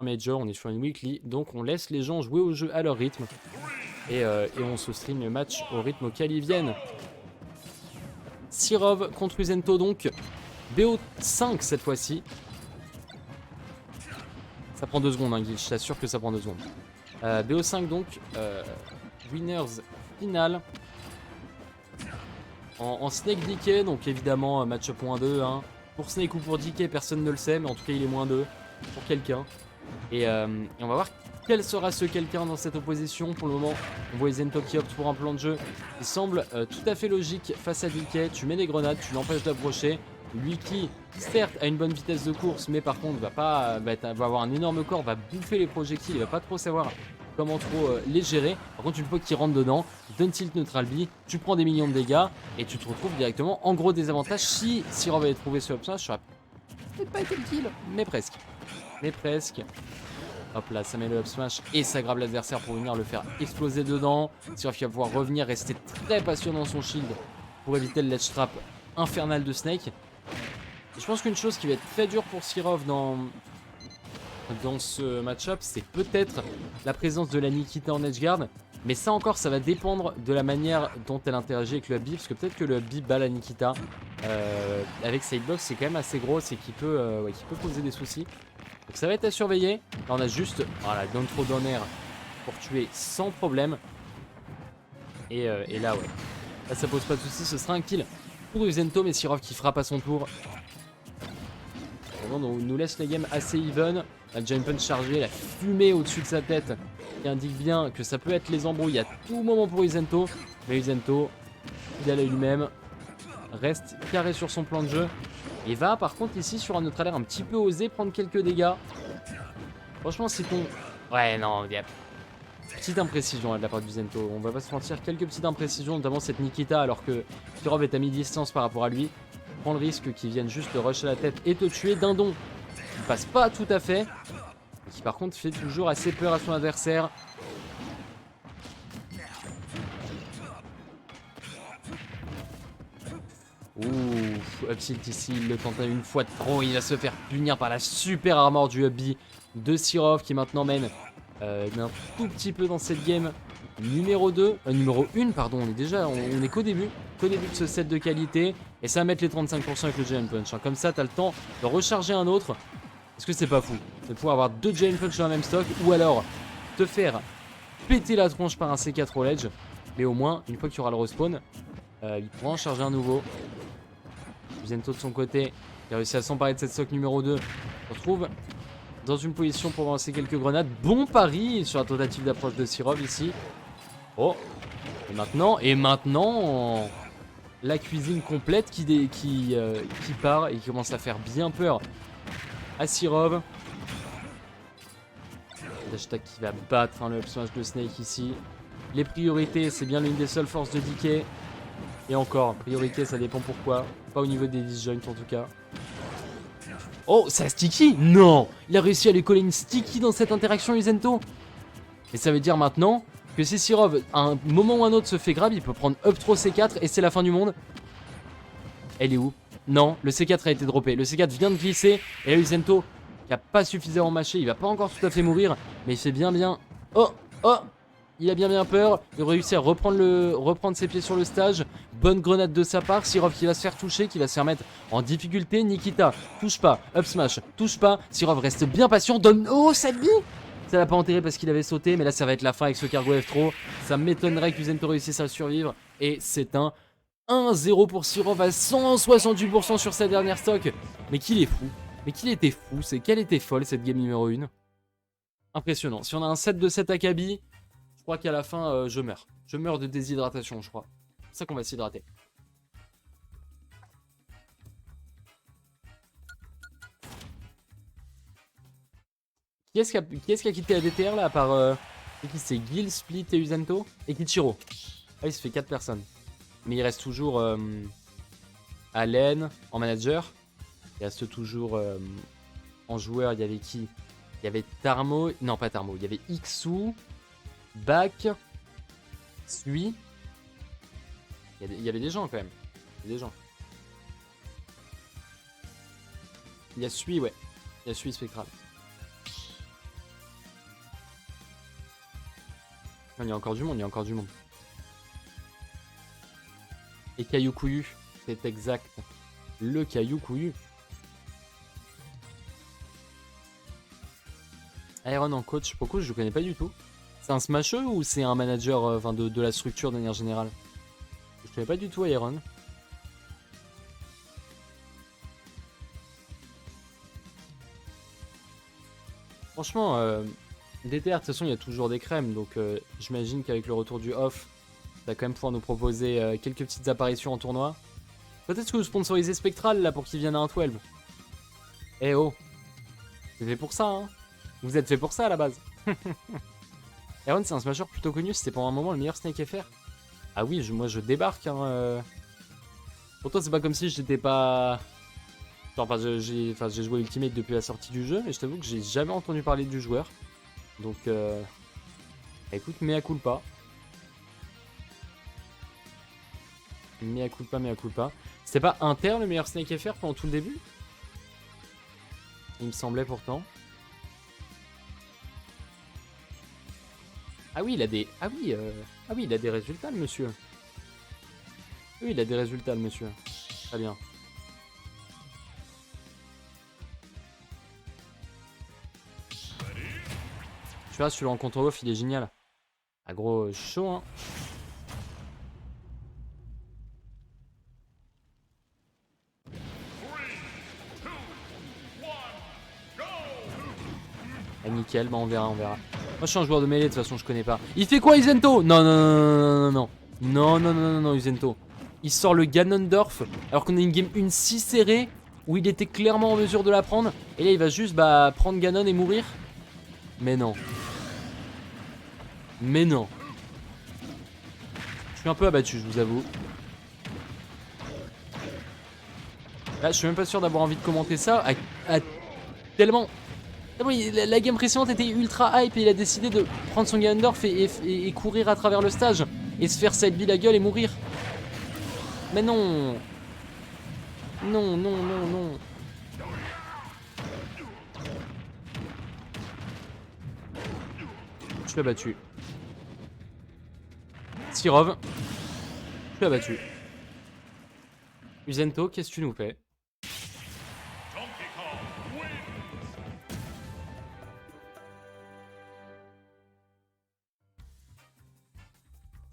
Major, on est sur une weekly, donc on laisse les gens jouer au jeu à leur rythme. Et on se stream le match au rythme auquel ils viennent. Sirov contre Uzento donc. BO5 cette fois-ci. Ça prend 2 secondes, hein, Guil, je t'assure que ça prend 2 secondes. BO5 donc. Winners final. En Snake DK, donc évidemment match-up -2. Hein. Pour Snake ou pour DK, personne ne le sait, mais en tout cas il est -2 pour quelqu'un. Et on va voir quel sera ce quelqu'un dans cette opposition. Pour le moment, on voit Uzento qui opte pour un plan de jeu qui semble tout à fait logique face à DK. Tu mets des grenades, tu l'empêches d'approcher. Lui qui, certes, a une bonne vitesse de course, mais par contre va avoir un énorme corps, va bouffer les projectiles, il va pas trop savoir comment trop les gérer. Par contre, une fois qu'il rentre dedans, donne tilt neutral B, tu prends des millions de dégâts et tu te retrouves directement en gros désavantage. Si Sirov avait trouvé ce option, ça aurait peut-être pas été le kill, mais presque. Mais presque. Hop là, ça met le up smash et ça grave l'adversaire pour venir le faire exploser dedans. Sirov qui va pouvoir revenir, rester très patient dans son shield pour éviter le ledge trap infernal de Snake. Et je pense qu'une chose qui va être très dure pour Sirov dans ce match-up, c'est peut-être la présence de la Nikita en edgeguard. Mais ça encore, ça va dépendre de la manière dont elle interagit avec le B. Parce que peut-être que le B bat la Nikita avec sidebox, c'est quand même assez gros et qui peut poser des soucis. Donc ça va être à surveiller. Là, on a juste down throw down air pour tuer sans problème. Et là, ouais. Là, ça pose pas de soucis. Ce sera un kill pour Uzento, mais Sirov qui frappe à son tour. On nous laisse les games assez even. La giant punch chargée, la fumée au-dessus de sa tête qui indique bien que ça peut être les embrouilles à tout moment pour Uzento. Mais Uzento, fidèle à lui-même, reste carré sur son plan de jeu. Et va par contre ici sur un neutral air un petit peu osé prendre quelques dégâts. Franchement, c'est ton... Ouais, non, il y a petite imprécision de la part d'Uzento. On va pas se mentir, quelques petites imprécisions, notamment cette Nikita alors que Sirov est à mi-distance par rapport à lui. Prends le risque qu'ils viennent juste te rush à la tête et te tuer. Dindon qui passe pas tout à fait. Et qui par contre fait toujours assez peur à son adversaire. Ouh, up tilt ici, il le tente une fois de trop. Il va se faire punir par la super armor du up B de Sirov qui maintenant mène un tout petit peu dans cette game. Numéro 1, pardon, on est qu'au début de ce set de qualité. Et ça va mettre les 35% avec le Giant Punch. Hein. Comme ça, t'as le temps de recharger un autre. Est-ce que c'est pas fou de pouvoir avoir 2 Giant Punch dans la même stock, ou alors te faire péter la tronche par un C4 au ledge. Mais au moins, une fois qu'il y aura le respawn, il pourra en charger un nouveau. Uzento de son côté, qui a réussi à s'emparer de cette stock numéro 2, se retrouve dans une position pour lancer quelques grenades. Bon pari sur la tentative d'approche de Sirov ici. Oh, et maintenant, la cuisine complète qui part et qui commence à faire bien peur à Sirov. Hashtag qui va battre le up smash de Snake ici. Les priorités, c'est bien l'une des seules forces de DK. Et encore, priorité, ça dépend pourquoi. Pas au niveau des disjoints en tout cas. Oh, ça sticky? Non! Il a réussi à lui coller une sticky dans cette interaction Uzento. Et ça veut dire maintenant que si Sirov, à un moment ou un autre, se fait grab, il peut prendre up throw C4 et c'est la fin du monde. Elle est où? Non, le C4 a été droppé. Le C4 vient de glisser. Et là, Uzento, qui a pas suffisamment mâché, il va pas encore tout à fait mourir. Mais il fait bien. Oh! Il a bien peur. Il réussit à reprendre ses pieds sur le stage. Bonne grenade de sa part. Sirov qui va se faire toucher, qui va se faire mettre en difficulté. Nikita, touche pas. Up smash, touche pas. Sirov reste bien patient. Donne... Oh, cette bille! Ça l'a pas enterré parce qu'il avait sauté. Mais là, ça va être la fin avec ce cargo F-Throw. Ça m'étonnerait qu'Uzento réussisse à survivre. Et c'est un 1-0 pour Sirov à 168% sur sa dernière stock. Mais qu'il est fou. Mais qu'il était fou. C'est qu'elle était folle cette game numéro 1. Impressionnant. Si on a un set de 7 Akabi, je crois qu'à la fin, je meurs. Je meurs de déshydratation, je crois. C'est pour ça qu'on va s'hydrater. Qui est-ce qui a quitté la DTR là, à part... c'est Gil, Split et Uzento? Et Kichiro. Ah, il se fait 4 personnes. Mais il reste toujours Allen en manager. Il reste toujours en joueur, il y avait qui? Il y avait Tarmo. Non, pas Tarmo. Il y avait Iksu. Back. Sui. Il y avait des gens quand même. Il y a des gens. Il y a Sui, ouais. Il y a Sui Spectral. Il y a encore du monde, il y a encore du monde. Et Caillou Couillu, c'est exact. Le Caillou Couillu. Iron en coach, pourquoi je le connais pas du tout. C'est un smasheux ou c'est un manager enfin de la structure de manière générale? Je connais pas du tout Iron. Franchement, DTR, de toute façon, il y a toujours des crèmes. Donc, j'imagine qu'avec le retour du off, ça va quand même pouvoir nous proposer quelques petites apparitions en tournoi. Peut-être que vous sponsorisez Spectral, là, pour qu'il vienne à un 12. Eh oh. C'est fait pour ça, hein. Vous êtes fait pour ça, à la base. Iron, c'est un smasher plutôt connu. C'était pendant un moment le meilleur Snake FR. Ah oui, moi, je débarque, hein. Pourtant, c'est pas comme si j'étais pas... Enfin, j'ai joué Ultimate depuis la sortie du jeu, mais je t'avoue que j'ai jamais entendu parler du joueur. Donc, écoute, mea culpa. Mea culpa, mea culpa. C'était pas Inter le meilleur Snake FR pendant tout le début? Il me semblait pourtant. Ah oui, il a des... Ah oui, il a des résultats, le monsieur. Oui, il a des résultats, le monsieur. Très bien. Tu vois, celui-là en contre-off, il est génial. Ah gros, chaud, hein. Ah nickel, bah on verra, on verra. Moi je suis un joueur de mêlée, de toute façon je connais pas. Il fait quoi Isento? Non, non, non, non, non, non, non, non, non, non, non, Isento. Il sort le Ganondorf, alors qu'on a une game 1 si serrée, où il était clairement en mesure de la prendre. Et là il va juste bah, prendre Ganon et mourir. Mais non. Mais non. Je suis un peu abattu, je vous avoue. Là, je suis même pas sûr d'avoir envie de commenter ça. Tellement... La game précédente était ultra hype et il a décidé de prendre son Ganondorf et courir à travers le stage. Et se faire side la gueule et mourir. Mais non. Non, non, non, non. Je suis abattu. Sirov. Je suis abattu. Usento, qu'est-ce que tu nous fais?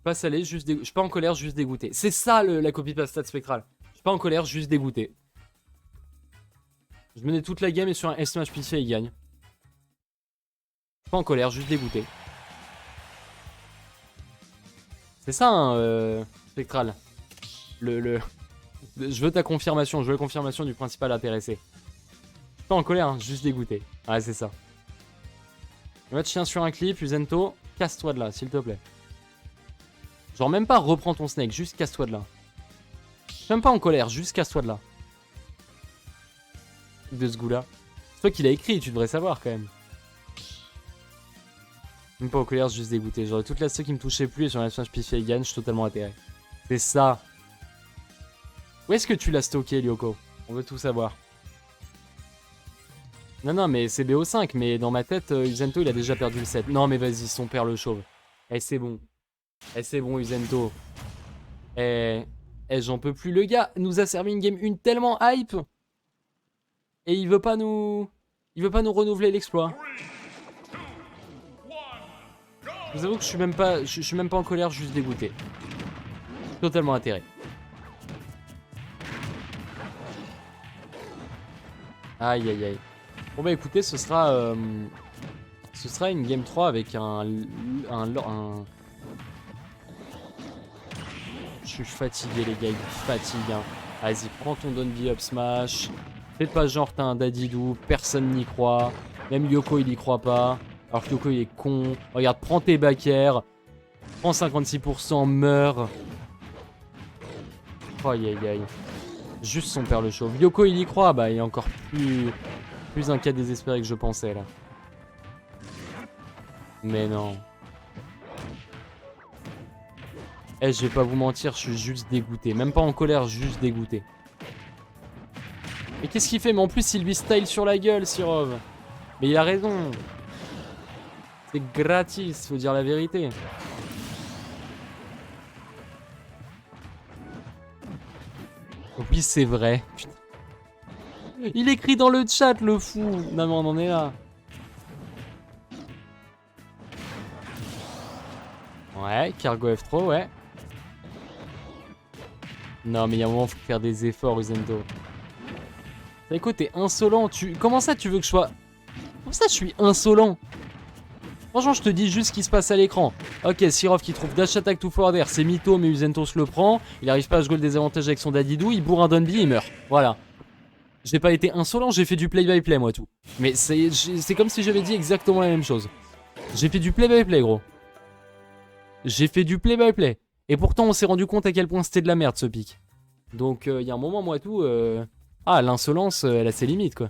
Pas salé, juste dégoûté. Je suis pas en colère, juste dégoûté. C'est ça la copie pasta spectrale. Je suis pas en colère, juste dégoûté. Je menais toute la game et sur un S-Smash pitié, il gagne. Je suis pas en colère, juste dégoûté. C'est ça, hein, spectral. Je veux ta confirmation, je veux la confirmation du principal intéressé. Je suis pas en colère, hein, juste dégoûté. Ouais, c'est ça. Le match tient sur un clip, Usento. Casse-toi de là, s'il te plaît. Genre même pas reprends ton snake, juste casse-toi de là. Je suis même pas en colère, juste casse-toi de là. De ce goût-là. C'est toi qui l'as écrit, tu devrais savoir quand même. Même pas en colère, juste dégoûté. Genre toute la ceux qui me touchait plus et sur la Smash Piffy gagne, je suis totalement atterré. C'est ça. Où est-ce que tu l'as stocké, Lyoko? On veut tout savoir. Non, non, mais c'est BO5, mais dans ma tête, Usento il a déjà perdu le set. Non, mais vas-y, son père le chauve. Eh, c'est bon. Eh, c'est bon, Usento. Eh, j'en peux plus. Le gars nous a servi une game 1 tellement hype. Et il veut pas nous... Il veut pas nous renouveler l'exploit. Je vous avoue que je suis même pas en colère, juste dégoûté. Totalement atterré. Aïe, aïe, aïe. Bon bah écoutez, ce sera une game 3 avec un... Je suis fatigué les gars, il fatigue. Hein. Vas-y, prends ton Don't Be Up Smash. Fais pas genre t'as un dadidou, personne n'y croit. Même Yoko il y croit pas. Alors que Yoko il est con. Regarde, prends tes backers. Prends 56%, meurs. Oh, aïe aïe aïe. Juste son père le chauve. Yoko il y croit, bah il est encore plus un cas désespéré que je pensais là. Mais non. Eh, je vais pas vous mentir, je suis juste dégoûté. Même pas en colère, juste dégoûté. Mais qu'est-ce qu'il fait? Mais en plus, il lui style sur la gueule, Sirov. Mais il a raison. C'est gratis, faut dire la vérité. Oui, c'est vrai. Putain. Il écrit dans le chat, le fou. Non, mais on en est là. Ouais, cargo F3, ouais. Non, mais il y a un moment, faut faire des efforts, Uzento. T'as quoi, t'es insolent. Comment ça, tu veux que je sois... Comment ça, je suis insolent? Franchement, je te dis juste ce qui se passe à l'écran. Ok, Sirov qui trouve dash attack to forward air, c'est mytho, mais Uzentos le prend. Il arrive pas à jouer le désavantage avec son Dadidou, il bourre un Donby, il meurt. Voilà. J'ai pas été insolent, j'ai fait du play-by-play, moi, tout. Mais c'est comme si j'avais dit exactement la même chose. J'ai fait du play-by-play, gros. J'ai fait du play-by-play. Et pourtant, on s'est rendu compte à quel point c'était de la merde, ce pic. Donc, il y a un moment, moi, tout... Ah, l'insolence, elle a ses limites, quoi.